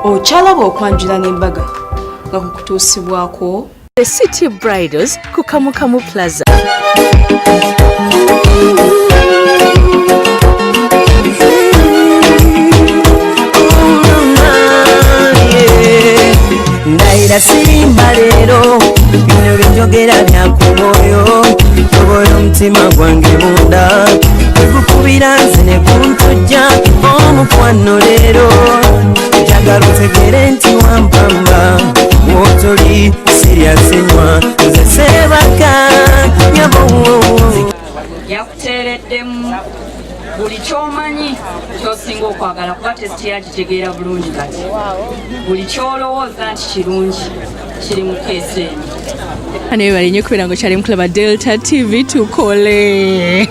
Ochalaba okwanjula n'embaga nga kukutuusibwako The City Bridals ku Kamukamu Plaza. Ndaira simba lero bino binjogera byakumoyo toboyo omutima gwange munda ekukubira nze ne kuntujja omukwano leero njagala otegere nti wampamba wotoli siryasenywa nze sebaka nyabo yakuteereddemu buli kyomanyi kyosinga okwagala kuba tesiteyakitegeera bulungi kati buli kyolowooza nti kirungi kiri mu keesi eno. Naye balinye kubeera ngo kyali mukulaba Delta TV tukole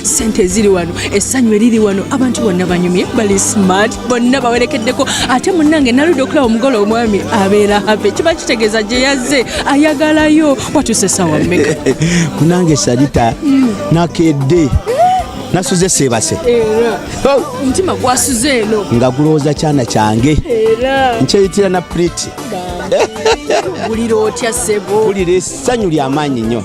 sente ziri wano essanyu eriri wano abantu bonna banyumye bali smart bonna bawerekeddeko ate munnange naludde okulaba omugole omwami abeera happy kiba kitegeeza gye yazze ayagalayo watuuse ssaawa mmeka kunange salita nakedde nasuze sebase omutima gwasuze eno nga gulowooza kyana kyange nkyeyitira na Pretty bulira otya ssebo bulira essanyu ly'amaanyi nnyo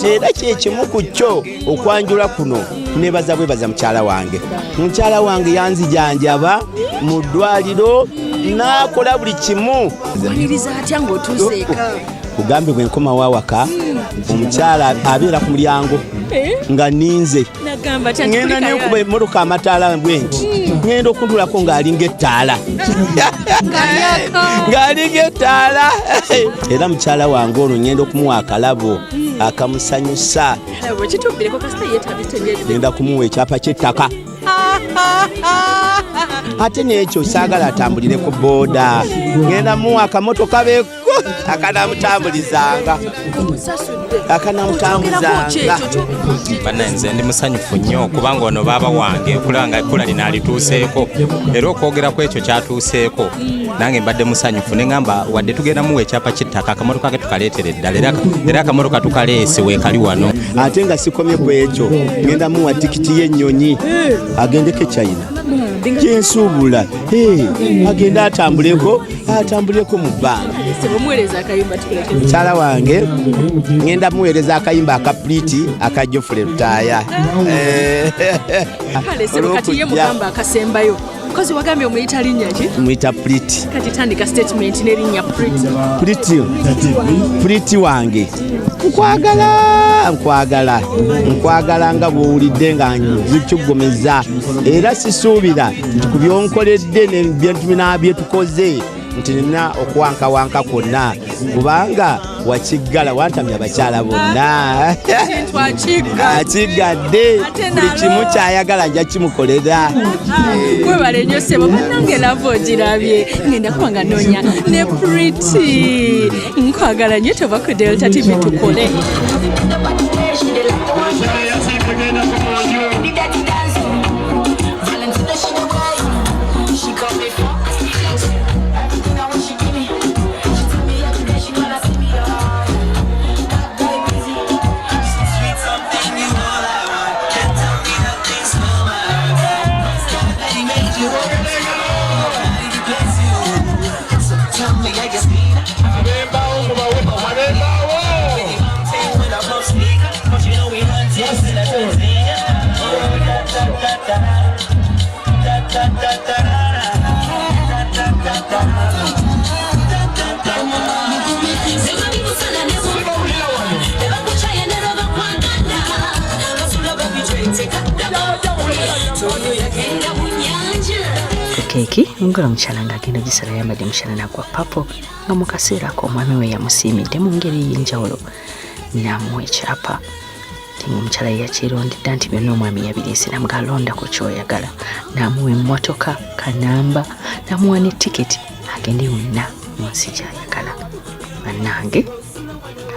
era kyekimu ku kyo okwanjula kuno nebaza bwebaza mukyala wange yanzijanjaba mu ddwaliro n'akola buli kimu. waniriza atya ng'otuuseeka kugambe bwe nkoma waawaka omukyala abeera ku mulyango nga ninze ngenda nenkuba emmotoka amataala bwenti ngenda okuntulako ng'alinga ettaala ng'alinga ettaala era mukyala wange ono ngenda okumuwa akalabo akamusanyusa ngenda kumuwa ekyapa ky'ettaka ate n'ekyo saagala atambulire ku booda ngenda muwa akamotoka beeko akanamutambulizanga bana nze ndi musanyufu nnyo kubanga ono baaba wange okulaba nga ekkula lino alituuseeko era okwogera ku ekyo kyatuuseeko nange mbadde musanyufu ne ngamba wadde tugenda muwa ekyapa ky'ettaka akamotoka ke tukaleetere eddala era akamotoka tukaleese weekali wano ate nga sikomye ku ekyo ngenda muwa tikiti y'ennyonyi agendeko e China kyensuubula agende atambuleko mu bbanga mukyala wange ngenda muweereza akayimba aka Pretty aka Geoffrey Lutaaya kati ye mugamba akasembayo kozi wagambye omuyita linnya ki muyita Pretty kati tandika statement n'erinnya Pretty wange nkwagala nga bw'owulidde nga nzikigomeza era sisuubira ku byonkoledde byetukoze nti nina okuwankawanka kwonna kubanga wakiggala wantamya abakyala bonna akigadde buli kimu kyayagala nja kimukolera webale nnyo ssebo munnange lava ogirabye ngenda kuba nga noonya ne Pretty nkwagala nnyo tova ku Delta TV tukole keeki ngola mukyala ng'agenda gisala yambadde mushalana gwa papo nga mu kaseera ako omwami we yamusiimidde mu ngeri y'enjawulo n'amuwa ekyapa omukyala yakirondedde nti byonna omwami yabireese namugaalonda ku kyoyagala n'amuwa emmotoka kanamba n'amuwa ne tiketi agende yonna mu nsi gy'ayagala bannange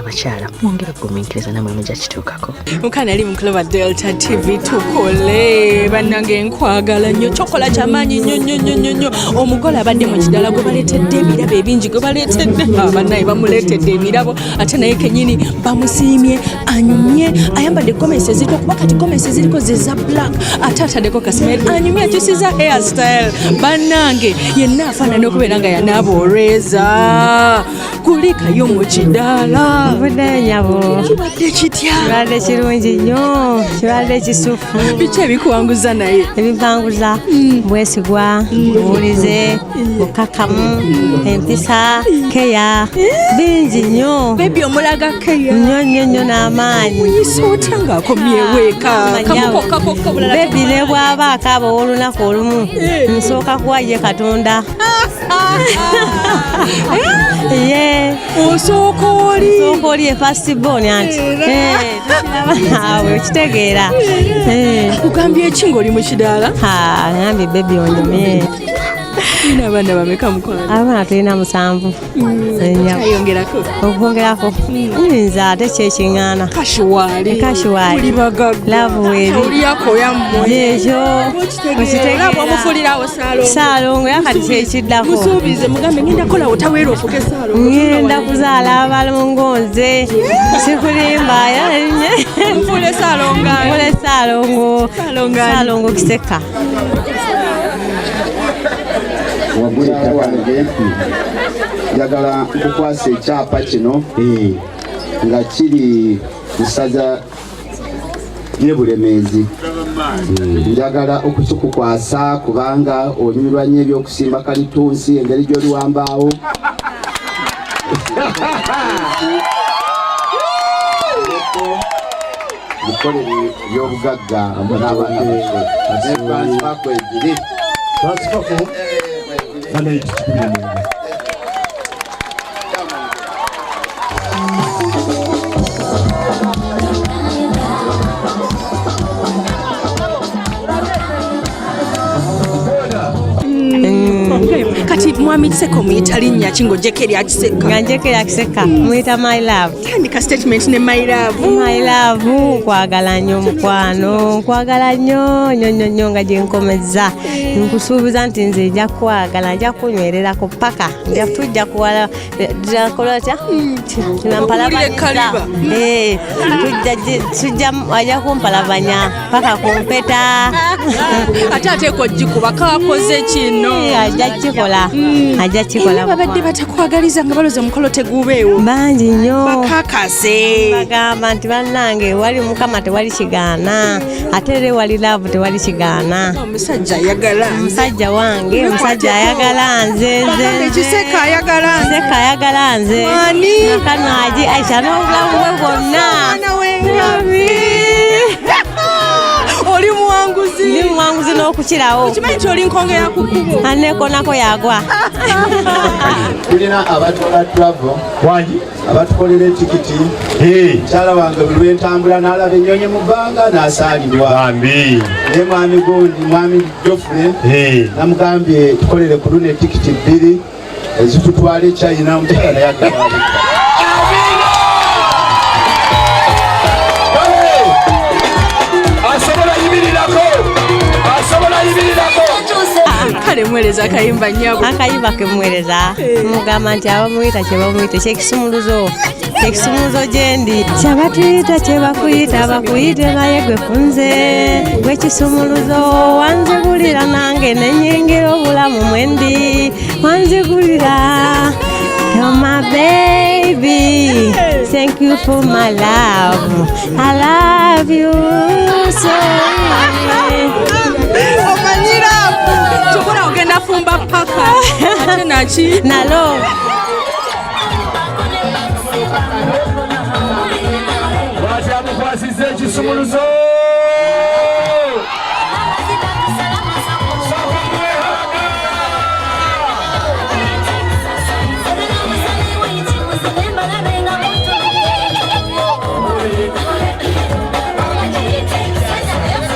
abakyala mwongere kugumiikiriza namwe mujja kituukako. Mukana ali mu Clever Delta TV tukole bannange nkwagala nnyo kyokola kyamaanyi nnyo omugole abadde mu kidala gwe baleetedde ebirabo ebingi gwe baleetedde bannaye bamuleetedde ebirabo ate naye kenyini bamusiimye anyumye ayambadde gomesi eziriko kuba kati gomesi eziriko zeza black ate ataddeko kasimeri anyumye akyusiza hairstyle bannange yenna afaanana okubeera nga yanaaba olweza kulikayo mu kidala budde nyabo kibadde kitya kibadde kirungi nnyo kibadde kisufu biki ebikuwanguza naye ebimpanguza bwesigwa buwulize bukakamu empisa keya bingi nnyo bebi omulaga keya nnyo n'amaanyi muyise otya ng'akomyeweeka kamukokakokka bulala bebi ne bw'aba akaaba olunaku olumu nsooka kuwaye katonda ye osooka oli efasitiboni anti awe okitegeera kugambye eki ng'oli mu kidaala ngambye bebi onyumye tulina abaana bameka mukwano abaana tulina 7 ayongerako okwongerako nyinza ate kyekiŋŋaana kashiwaali tuli bagagga lavuweeri oliyako yammwe ekyo okitegeera omufulirawo saalongo yakati kyekiddako musuubize mugambe ngenda kolawo taweera ofuke saalongo ngenda kuzaala abalongo nze sikulimba yalinye mufule saalongo kiseka wagwita wange njagala nkukwasa ekyapa kino nga kiri mu ssaza ly'Ebulemeezi. Njagala okukikukwasa kubanga onyumirwa nnyo ebyokusimba kalitunsi engeri gy'oliwambaawo bikolere by'obugagga n'abantu bakwegire kati mwami Kiseka omuyita linnya ki ng'ojjeko erya Kiseka? Nga njeko erya Kiseka muyita my love. Tandika statement ne my love. My love nkwagala nnyo mukwano nkwagala nnyo nga gye nkomeza nkusuubiza nti nze nja kwagala nja kunywererako paka tujja kuwala kolotya nampalabaniza tujja ajja kumpalabanya paka kumpeta ate ateeka ogikuba kawakoze kino ajja kikola babadde batakwagaliza nga baloza omukolo tegubeewo bangi nnyo bakakase bagamba nti bannange wali mukama tewali kigaana ate era wali laavu tewali kigaana omusajja ayagala musajja wange omusajja ayagala nze Kiseka ayagala nze nakanaji aisha n'obulamu bwe bwonna oli muwanguzi ndi muwanguzi n'okukirawo okimanyi nti oli nkonge yakukubo aneekonako yagwa tulina abatwala travel wangi abatukolera etikiti mukyala wange buli lwentambula n'alaba ennyonyi mu bbanga n'asaalirwa naye mwami gundi mwami Geoffrey namugambye tukolere ku luno etikiti 2 ezitutwala ekyayina omukyala naye agabaalika kale mwereza akayimba nnyabo akayimba kemuweereza mugamba nti abamuyita kyebamuyita kyekisumuluzo gyendi kyabatuyita kyebakuyita bakuyite naye gwe funze gwekisumuluzo wanzigulira nange nenyingira obulamu mwendi wanzigulira my baby thank you for my love I love you so omanyira tukola ogenda fumba paka ate naki nalo bajamukwasiza ekisumuluzo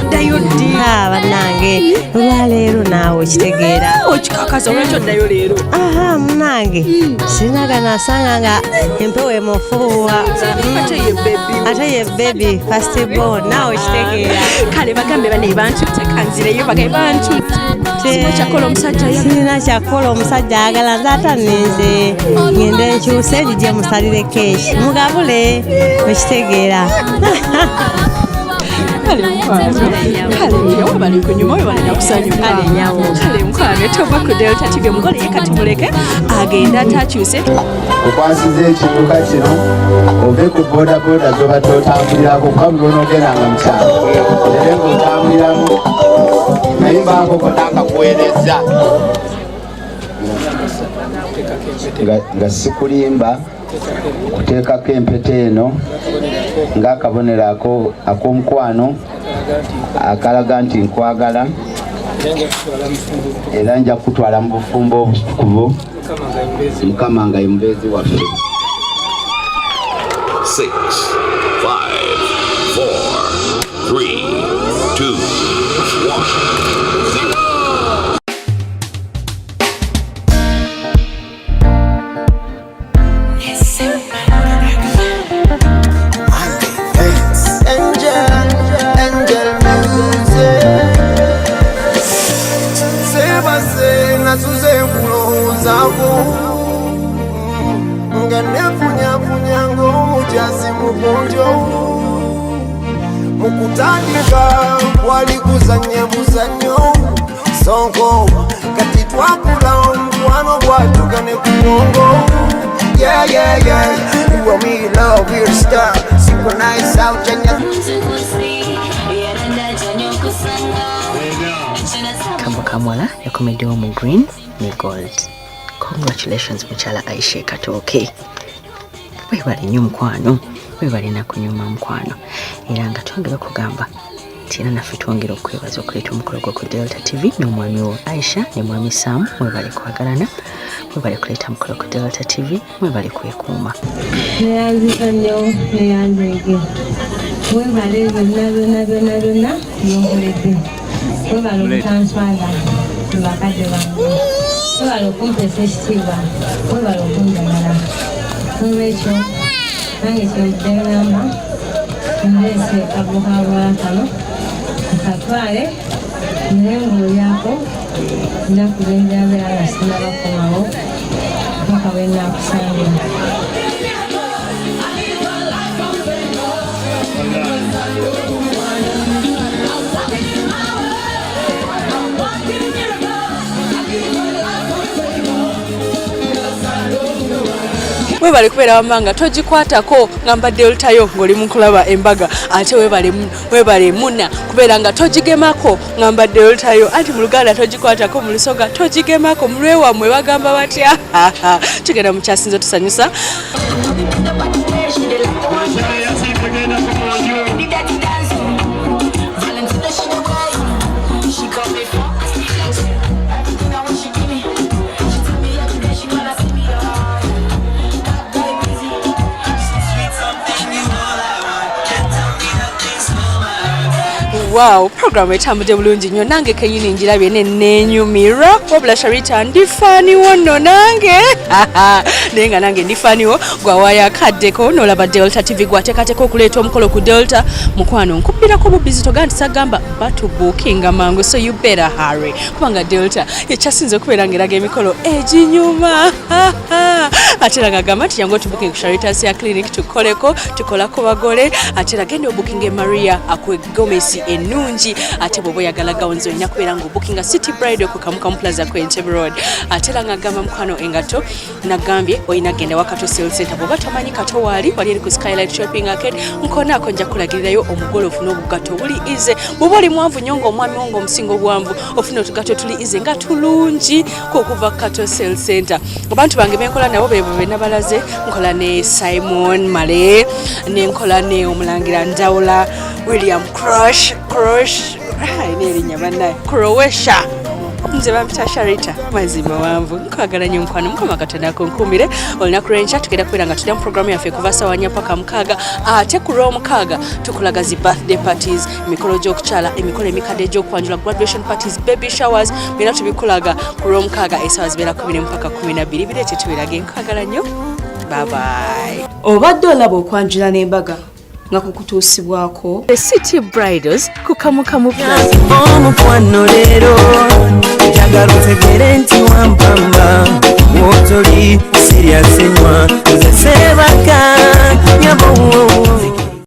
ddayo ddi kika bannange olwaleero naawe kitegeera okikakaza olwaki oddayo leero munange sinaga nasanga nga empewo emufuuwa ate ye bebi first born naawe kitegeera kale bagambe bane bantu tekanzireyo bagaye bantu sirina kyakola omusajja ayagala nze ataninze ngende nkyuse njije musalire keeki mugabule okitegeera kale mukwano etova ku Delta TV omugole yekati muleke agenda atakyuse okwasiza ekibuga kino ove ku bodaboda zoba totambulirako kuba mulonoogeranga mukyalo ere ngaotambuliramu nayimbaako konakakuweereza nga sikulimba kuteekako empeta eno ng'akabonero ak'omukwano akalaga nti nkwagala era nja kutwala mu bufumbo obutukuvu mukama nga ye mubeezi waffe. 6, 5, 4, 3, 2, 1. Mukutandika wali kuzanya muzanyo sonko kati twakula omukwano gwatugane ku mwongo. Yeah, yeah, yeah. You and me love, we're a star. Synchronize out janya. Kambo Kamwala yakomeddewo mu green ne gold. Congratulations mukyala Aisha Katoke. Webale nnyo mukwano, webale na kunyuma mukwano. Era nga twongera okugamba nti era naffe twongera okwebaza okuleeta omukolo gwo ku Delta TV n'omwami wo Aisha ne mwami Sam, mwebale kwagalana, mwebale kuleeta mukolo ku Delta TV, mwebale kwekuuma. Neyanzika nnyo neyanzeege webale byonna byonkoledde webale okutanswaza mu bakadde bange webale okumpesa ekitiibwa webale okunjagala olwekyo nange kyemuddeŋŋamba ndeese kabukaabula kano akatwale naye ng'olyako ennaku zenjabeera nga sinnabakomawo mpaka bwe nnaakusangira. webale kubeera wamanga togikwatako ngamba Delta yo ng'oli mu kulaba embaga ate webale muna kubeera nga togigemako ngamba Delta yo anti mu Luganda togikwatako mu Lusoga togigemako mu lwewamwe bagamba batya tugenda mu kyasinze tusanyusa. Wow, program etambudde bulungi nnyo nange kenyini njirabye nenyumira wabula Sharita ndifaniwo nno nange naye nga nange ndifaniwo gwawaya akaddeko n'olaba Delta TV gwateekateeka okuleeta omukolo ku Delta mukwano nkubirako bubizi toga nti sagamba batubuukinga mangu so you better hurry kubanga Delta ekyasinze okubeera ng'eraga emikolo eginyuma ate era ng'agamba nti yangu otubukinga ku Sharita's ya clinic tukoleko tukolako bagole ate era genda obukinge Maria akwe Gomesi ennungi ate bw'oba oyagala gawunzi olina kubeera ng'obukinga City Bride ku Kamukamu Plaza ku Entebbe Road ate era ng'agamba mukwano engato nagambye olina genda wa Kato Sales Center bw'oba tomanyi Kato waali wali eri ku Skylight Shopping Arcade nkonaako nja kulagirirayo omugole ofuna obugato buli ize bw'oba oli mwanvu nnyo ng'omwami wo ng'omusinga obwanvu ofuna otugato tuli ize nga tulungi kukuva Kato Sales Center. Abantu bange benkola nabo bebo benabalaze nkola ne Simon Male nenkola ne Omulangira Ndawula William Crush Croatia nze bampita Sharita mazima wanvu nkwagala nnyo mukwano mukama Katonda akunkumire olunaku lw'enkya tugenda kubeera nga tulya mu programu yaffe kuva ssaawa 4 paka 6 ate ku lw'omukaaga tukulaga zi birthday parties emikolo gy'okukyala emikolo emikadde gy'okwanjula graduation parties baby showers byonna tubikulaga ku lw'omukaaga essaawa zibeera 10 mpaka 12 bireete tubeerage nkwagala nnyo bye bye. Obadde olaba okwanjula n'embaga nga kukutuusibwako The City Bridals ku Kamukamu Plaza. Omukwano leero njagala otegere nti wampamba wotoli siryasenywa nze sebaka nyabo